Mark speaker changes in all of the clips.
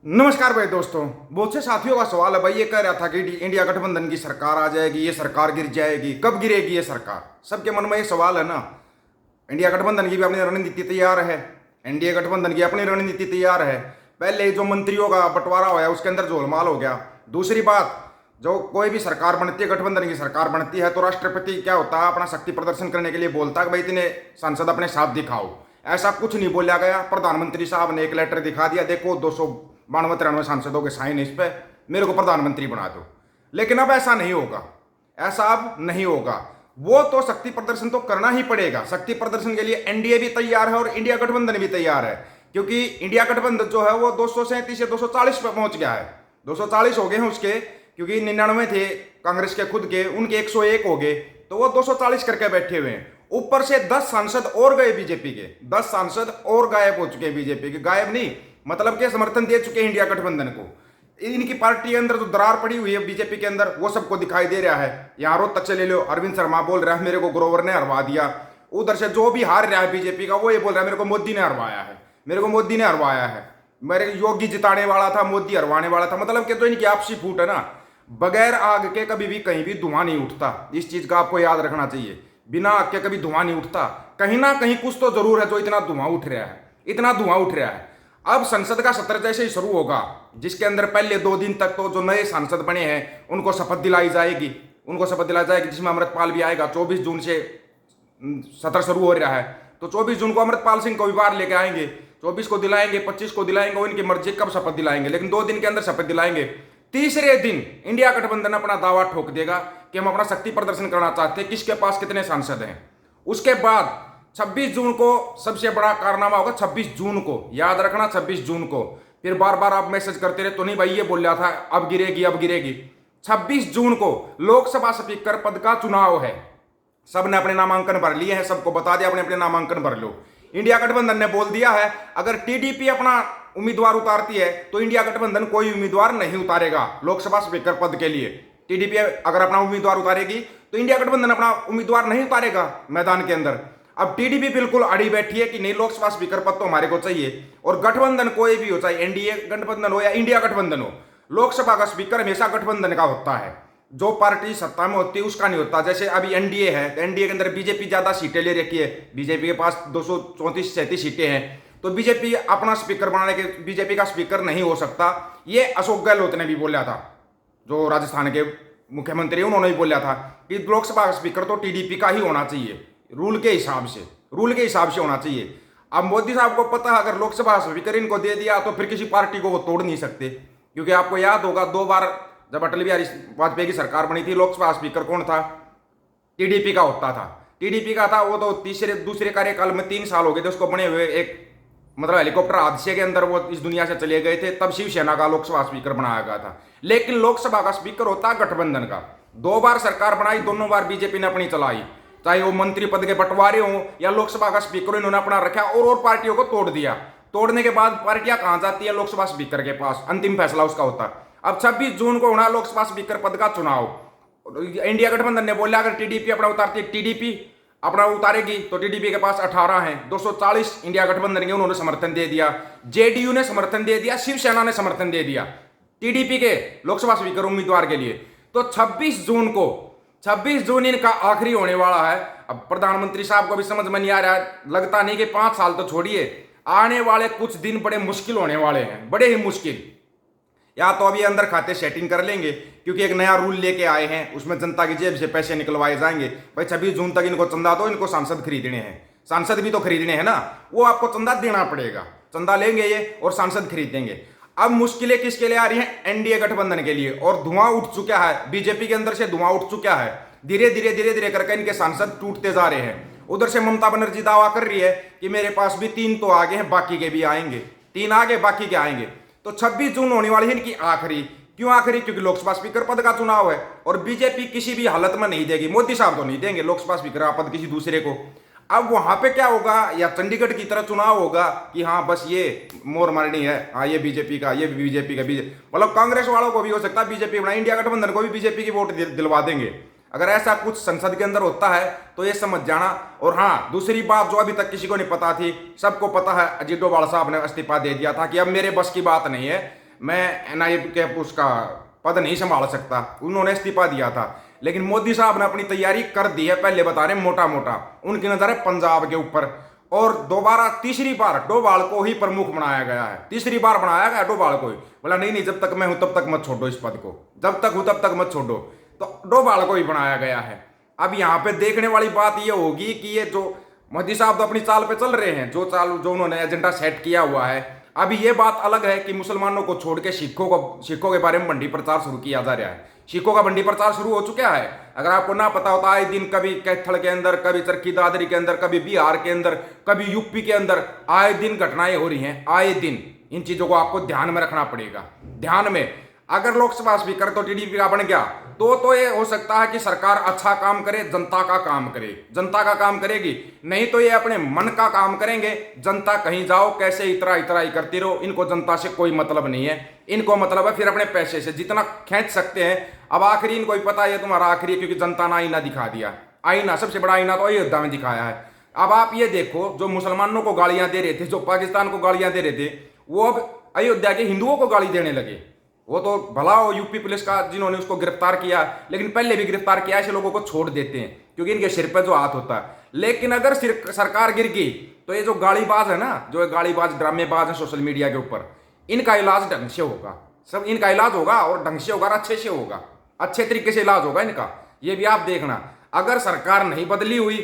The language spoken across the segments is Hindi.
Speaker 1: नमस्कार भाई दोस्तों। बहुत से साथियों का सवाल है भाई, ये कह रहा था कि इंडिया गठबंधन की सरकार आ जाएगी, ये सरकार गिर जाएगी, कब गिरेगी ये सरकार। सबके मन में ये सवाल है ना। इंडिया गठबंधन की भी अपनी रणनीति तैयार है, एनडीए गठबंधन की अपनी रणनीति तैयार है। पहले जो मंत्रियों का बंटवारा हुआ है उसके अंदर झोलमाल हो गया। दूसरी बात, जो कोई भी सरकार बनती है, गठबंधन की सरकार बनती है, तो राष्ट्रपति क्या होता है, अपना शक्ति प्रदर्शन करने के लिए बोलता है कि भाई इतने सांसद अपने साथ दिखाओ। ऐसा कुछ नहीं बोला गया। प्रधानमंत्री साहब ने एक लेटर दिखा दिया, देखो 292-93 सांसदों के साइन इस पे, मेरे को प्रधानमंत्री बना दो। लेकिन अब ऐसा नहीं होगा, ऐसा अब नहीं होगा। वो तो शक्ति प्रदर्शन तो करना ही पड़ेगा। शक्ति प्रदर्शन के लिए एनडीए भी तैयार है और इंडिया गठबंधन भी तैयार है, क्योंकि इंडिया गठबंधन जो है वो 237 या 240 पे पहुंच गया है। 240 हो गए हैं उसके, क्योंकि 99 थे कांग्रेस के खुद के, उनके 101 हो गए, तो वो 240 करके बैठे हुए हैं। ऊपर से 10 सांसद और गए बीजेपी के, 10 सांसद और गायब हो चुके हैं बीजेपी के। गायब नहीं, मतलब के समर्थन दे चुके हैं इंडिया गठबंधन को। इनकी पार्टी के अंदर जो दरार पड़ी हुई है बीजेपी के अंदर, वो सबको दिखाई दे रहा है। यहाँ रोहतक से ले लो, अरविंद शर्मा बोल रहा है मेरे को ग्रोवर ने हरवा दिया। उधर से जो भी हार रहा है बीजेपी का, वो ये बोल रहा है मेरे को मोदी ने हरवाया है, मेरे को मोदी ने हरवाया है, मेरे योगी जिताने वाला था, मोदी हरवाने वाला था। मतलब कि तो इनकी आपसी फूट है ना। बगैर आग के कभी भी कहीं भी धुआं नहीं उठता, इस चीज का आपको याद रखना चाहिए। बिना आग के कभी धुआं नहीं उठता। कहीं ना कहीं कुछ तो जरूर है जो इतना धुआं उठ रहा है, इतना धुआं उठ रहा है। अब संसद का सत्र जैसे ही शुरू होगा, जिसके अंदर पहले 2 दिन तक तो जो नए सांसद बने हैं उनको शपथ दिलाई जाएगी, जिसमें अमृतपाल भी आएगा। 24 जून से सत्र शुरू हो रहा है, तो 24 जून को अमृतपाल सिंह को भी बाहर लेके आएंगे। 24 को दिलाएंगे, 25 को दिलाएंगे, वो इनकी मर्जी कब शपथ दिलाएंगे, लेकिन 2 दिन के अंदर शपथ दिलाएंगे। तीसरे दिन इंडिया गठबंधन अपना दावा ठोक देगा कि हम अपना शक्ति प्रदर्शन करना चाहते हैं, किसके पास कितने सांसद हैं। उसके बाद 26 जून को सबसे बड़ा कारनामा होगा। 26 जून को याद रखना, 26 जून को। फिर बार बार आप मैसेज करते रहे तो नहीं भाई ये बोल रहा था अब गिरेगी अब गिरेगी। 26 जून को लोकसभा स्पीकर पद का चुनाव है। सबने अपने नामांकन भर लिए हैं, सबको बता दिया अपने अपने नामांकन भर लो। इंडिया गठबंधन ने बोल दिया है अगर टीडीपी अपना उम्मीदवार उतारती है तो इंडिया गठबंधन कोई उम्मीदवार नहीं उतारेगा लोकसभा स्पीकर पद के लिए। टीडीपी अगर अपना उम्मीदवार उतारेगी तो इंडिया गठबंधन अपना उम्मीदवार नहीं उतारेगा मैदान के अंदर। अब टीडीपी बिल्कुल अड़ी बैठी है कि नहीं, लोकसभा स्पीकर पद तो हमारे को चाहिए। और गठबंधन कोई भी हो, चाहे एनडीए गठबंधन हो या इंडिया गठबंधन हो, लोकसभा का स्पीकर हमेशा गठबंधन का होता है। जो पार्टी सत्ता में होती है उसका नहीं होता। जैसे अभी एनडीए है, तो एनडीए के अंदर बीजेपी ज्यादा सीटें ले रखी है, बीजेपी के पास 234-37 सीटें हैं, तो बीजेपी अपना स्पीकर बनाने के, बीजेपी का स्पीकर नहीं हो सकता। ये अशोक गहलोत ने भी बोला था, जो राजस्थान के मुख्यमंत्री, उन्होंने भी बोला था कि लोकसभा का स्पीकर तो टीडीपी का ही होना चाहिए, रूल के हिसाब से होना चाहिए। अब मोदी साहब को पता है अगर लोकसभा स्पीकर इनको दे दिया तो फिर किसी पार्टी को वो तोड़ नहीं सकते, क्योंकि आपको याद होगा 2 बार जब अटल बिहारी वाजपेयी की सरकार बनी थी, लोकसभा स्पीकर कौन था? टीडीपी का होता था, टीडीपी का था। वो तो दूसरे कार्यकाल में 3 साल हो गए थे उसको बने हुए। एक मतलब हेलीकॉप्टर हादसे के अंदर वो इस दुनिया से चले गए थे, तब शिवसेना का लोकसभा स्पीकर बनाया गया था। लेकिन लोकसभा का स्पीकर होता गठबंधन का। 2 बार सरकार बनाई, दोनों बार बीजेपी ने अपनी चलाई, चाहे वो मंत्री पद के बंटवारे हो या लोकसभा का स्पीकर इन्होंने अपना रखा और पार्टियों को तोड़ दिया। तोड़ने के बाद पार्टियां कहां जाती है? लोकसभा स्पीकर के पास, अंतिम फैसला उसका होता है। अब 26 जून को होना लोकसभा स्पीकर पद का चुनाव। इंडिया गठबंधन ने बोला अगर टीडीपी अपना उतारती, टीडीपी अपना उतारेगी तो टीडीपी के पास 18 हैं, 240 इंडिया गठबंधन के, उन्होंने समर्थन दे दिया। जेडीयू ने समर्थन दे दिया, शिवसेना ने समर्थन दे दिया टीडीपी के लोकसभा स्पीकर उम्मीदवार के लिए। तो 26 जून इनका आखिरी होने वाला है। अब प्रधानमंत्री साहब को भी समझ में नहीं आ रहा है, लगता नहीं कि 5 साल तो छोड़िए, आने वाले कुछ दिन बड़े मुश्किल होने वाले हैं, बड़े ही मुश्किल। या तो अभी अंदर खाते सेटिंग कर लेंगे, क्योंकि एक नया रूल लेके आए हैं, उसमें जनता की जेब से पैसे निकलवाए जाएंगे। भाई 26 जून तक इनको चंदा दो, इनको सांसद खरीदने हैं, सांसद भी तो खरीदने हैं ना, वो आपको चंदा देना पड़ेगा। चंदा लेंगे ये और सांसद खरीदेंगे। अब मुश्किलें किसके लिए आ रही हैं? एनडीए गठबंधन के लिए। और धुआं उठ चुका है, बीजेपी के अंदर से धुआं उठ चुका है। धीरे धीरे करके इनके सांसद टूटते जा रहे हैं। उधर से ममता बनर्जी दावा कर रही है कि मेरे पास भी 3 तो आगे हैं, बाकी के भी आएंगे, 3 आगे बाकी के आएंगे। तो 26 जून होने वाली है इनकी आखिरी। क्यों आखिरी? क्योंकि लोकसभा स्पीकर पद का चुनाव है और बीजेपी किसी भी हालत में नहीं देगी, मोदी साहब तो नहीं देंगे लोकसभा स्पीकर का पद किसी दूसरे को। अब वहां पे क्या होगा? या चंडीगढ़ की तरह चुनाव होगा कि हाँ बस ये मोर मारनी है, हाँ ये बीजेपी का, ये बीजेपी का, मतलब कांग्रेस वालों को भी हो सकता है बीजेपी बना, इंडिया गठबंधन को भी बीजेपी की वोट दिलवा देंगे। अगर ऐसा कुछ संसद के अंदर होता है तो ये समझ जाना। और हाँ, दूसरी बात जो अभी तक किसी को नहीं पता थी, सबको पता है, अजीत डोभाल साहब ने इस्तीफा दे दिया था कि अब मेरे बस की बात नहीं है, मैं एनआईए के उसका पद नहीं संभाल सकता, उन्होंने इस्तीफा दिया था। लेकिन मोदी साहब ने अपनी तैयारी कर दी है, पहले बता रहे मोटा मोटा। उनकी नजर है पंजाब के ऊपर, और दोबारा तीसरी बार डोभाल को ही प्रमुख बनाया गया है। तीसरी बार बनाया गया डोभाल को ही। बोला नहीं नहीं, जब तक मैं हूं तब तक मत छोड़ो इस पद को, जब तक हूं तब तक मत छोड़ो। तो डोभाल को ही बनाया गया है। अब यहाँ पे देखने वाली बात ये होगी कि ये जो मोदी साहब तो अपनी चाल पे चल रहे हैं, जो उन्होंने एजेंडा सेट किया हुआ है। अब ये बात अलग है कि मुसलमानों को छोड़ के सिखों के बारे में बंडी प्रचार शुरू किया जा रहा है। सिखों का बंडी प्रचार शुरू हो चुका है। अगर आपको ना पता होता, आए दिन कभी कैथल के अंदर, कभी चरखी दादरी के अंदर, कभी बिहार के अंदर, कभी यूपी के अंदर आए दिन घटनाएं हो रही हैं, आए दिन। इन चीजों को आपको ध्यान में रखना पड़ेगा। ध्यान में, अगर लोकसभा स्पीकर तो टीडीपी का बन गया तो ये हो सकता है कि सरकार अच्छा काम करे, जनता का काम करे, जनता का काम करेगी। नहीं तो ये अपने मन का काम करेंगे। जनता कहीं जाओ कैसे इतरा इतराई करती रहो, इनको जनता से कोई मतलब नहीं है। इनको मतलब है फिर अपने पैसे से जितना खींच सकते हैं। अब आखिरी इनको ही पता है तुम्हारा आखिरी है, क्योंकि जनता ने आईना दिखा दिया। आईना, सबसे बड़ा आईना तो अयोध्या में दिखाया है। अब आप ये देखो, जो मुसलमानों को गालियां दे रहे थे, जो पाकिस्तान को गालियां दे रहे थे, वो अब अयोध्या के हिंदुओं को गाली देने लगे। वो तो भला हो यूपी पुलिस का जिन्होंने उसको गिरफ्तार किया, लेकिन पहले भी गिरफ्तार किया, ऐसे लोगों को छोड़ देते हैं क्योंकि इनके सिर पर जो हाथ होता है। लेकिन अगर सरकार गिर गई तो ये जो गालीबाज है ना, जो गालीबाज ड्रामेबाज है सोशल मीडिया के ऊपर, इनका इलाज ढंग से होगा। सब इनका इलाज होगा और ढंग से होगा, अच्छे से होगा, अच्छे तरीके से इलाज होगा इनका। ये भी आप देखना। अगर सरकार नहीं बदली हुई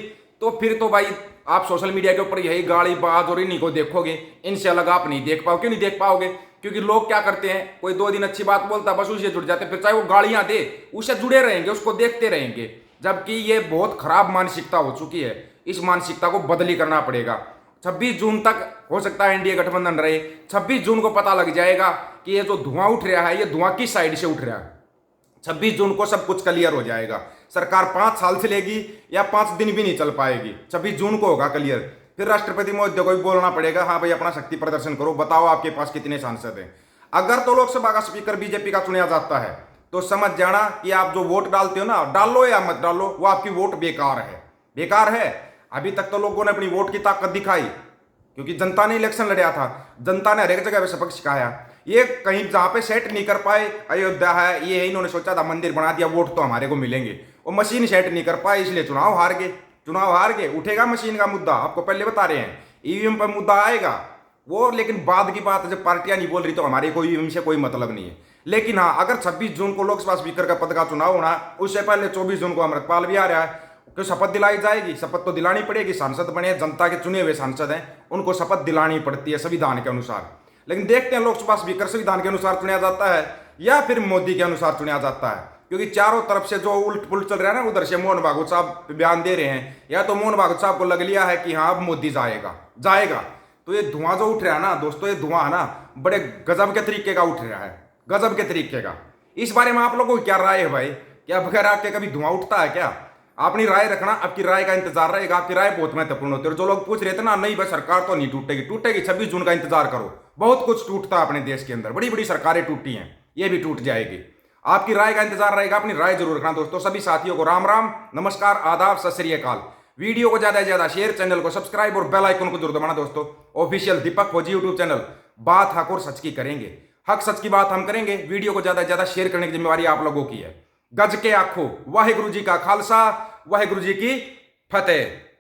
Speaker 1: तो फिर तो भाई आप सोशल मीडिया के ऊपर यही गालीबाज और इन्हीं को देखोगे। इनसे अलग आप नहीं देख पाओगे। क्यों नहीं देख पाओगे? क्योंकि लोग क्या करते हैं, कोई 2 दिन अच्छी बात बोलता है बस उसे जुड़ जाते, फिर चाहे वो गालियां दे उससे जुड़े रहेंगे, उसको देखते रहेंगे। जबकि ये बहुत खराब मानसिकता हो चुकी है। इस मानसिकता को बदली करना पड़ेगा। 26 जून तक हो सकता है एनडीए गठबंधन रहे। 26 जून को पता लग जाएगा कि ये जो धुआं उठ रहा है, ये धुआं किस साइड से उठ रहा है। 26 जून को सब कुछ क्लियर हो जाएगा। सरकार 5 साल चलेगी या 5 दिन भी नहीं चल पाएगी। 26 जून को होगा क्लियर। फिर राष्ट्रपति महोदय को भी बोलना पड़ेगा, हाँ भाई अपना शक्ति प्रदर्शन करो, बताओ आपके पास कितने सांसद हैं। अगर तो लोकसभा का स्पीकर बीजेपी का चुना जाता है तो समझ जाना कि आप जो वोट डालते हो ना, डालो या मत डालो, वो आपकी वोट बेकार है। बेकार है। अभी तक तो लोगों ने अपनी वोट की ताकत दिखाई, क्योंकि जनता ने इलेक्शन लड़ा था। जनता ने हर एक जगह पे सबक सिखाया। ये कहीं जहां पे सेट नहीं कर पाए, अयोध्या है, ये इन्होंने सोचा था मंदिर बना दिया, वोट तो हमारे को मिलेंगे, वो मशीन सेट नहीं कर पाए, इसलिए चुनाव हार गए। चुनाव हार गए। उठेगा मशीन का मुद्दा, आपको पहले बता रहे हैं, ईवीएम पर मुद्दा आएगा वो, लेकिन बाद की बात है। जब पार्टियां नहीं बोल रही तो हमारे कोई ईवीएम से कोई मतलब नहीं है। लेकिन हाँ, अगर 26 जून को लोकसभा स्पीकर का पद का चुनाव होना, उससे पहले 24 जून को अमृतपाल भी आ रहा है, तो शपथ दिलाई जाएगी। शपथ तो दिलानी पड़ेगी। सांसद बने, जनता के चुने हुए सांसद हैं, उनको शपथ दिलानी पड़ती है संविधान के अनुसार। लेकिन देखते हैं लोकसभा स्पीकर संविधान के अनुसार चुना जाता है या फिर मोदी के अनुसार चुना जाता है। क्योंकि चारों तरफ से जो उलट पुलट चल रहा है ना, उधर से मोहन भागवत साहब बयान दे रहे हैं, या तो मोहन भागवत साहब को लग लिया है कि हाँ अब मोदी जाएगा। तो ये धुआं जो उठ रहा है ना दोस्तों, ये धुआं है ना बड़े गजब के तरीके का उठ रहा है, गजब के तरीके का। इस बारे में आप लोगों की क्या राय है भाई? क्या बगैर आग के कभी धुआं उठता है क्या? अपनी राय रखना, आपकी राय का इंतजार रहेगा। आपकी राय बहुत महत्वपूर्ण होती है। और जो लोग पूछ रहे थे ना, नहीं भाई सरकार तो नहीं टूटेगी, टूटेगी। 26 जून का इंतजार करो। बहुत कुछ टूटता है अपने देश के अंदर, बड़ी बड़ी सरकारें टूटी हैं, ये भी टूट जाएगी। आपकी राय का इंतजार रहेगा। अपनी राय जरूर रखना दोस्तों। सभी साथियों को राम राम, नमस्कार, आदाब, सत श्री अकाल। वीडियो को ज्यादा से ज्यादा शेयर, चैनल को सब्सक्राइब और बेल आइकन को जरूर दबाना दोस्तों। ऑफिशियल दीपक फौजी यूट्यूब चैनल, बात हक और सच की करेंगे। हक सच की बात हम करेंगे। वीडियो को ज्यादा से ज्यादा शेयर करने की जिम्मेवारी आप लोगों की है। गज के आखो, वाहिगुरु जी का खालसा, वाहिगुरु जी की फतेह।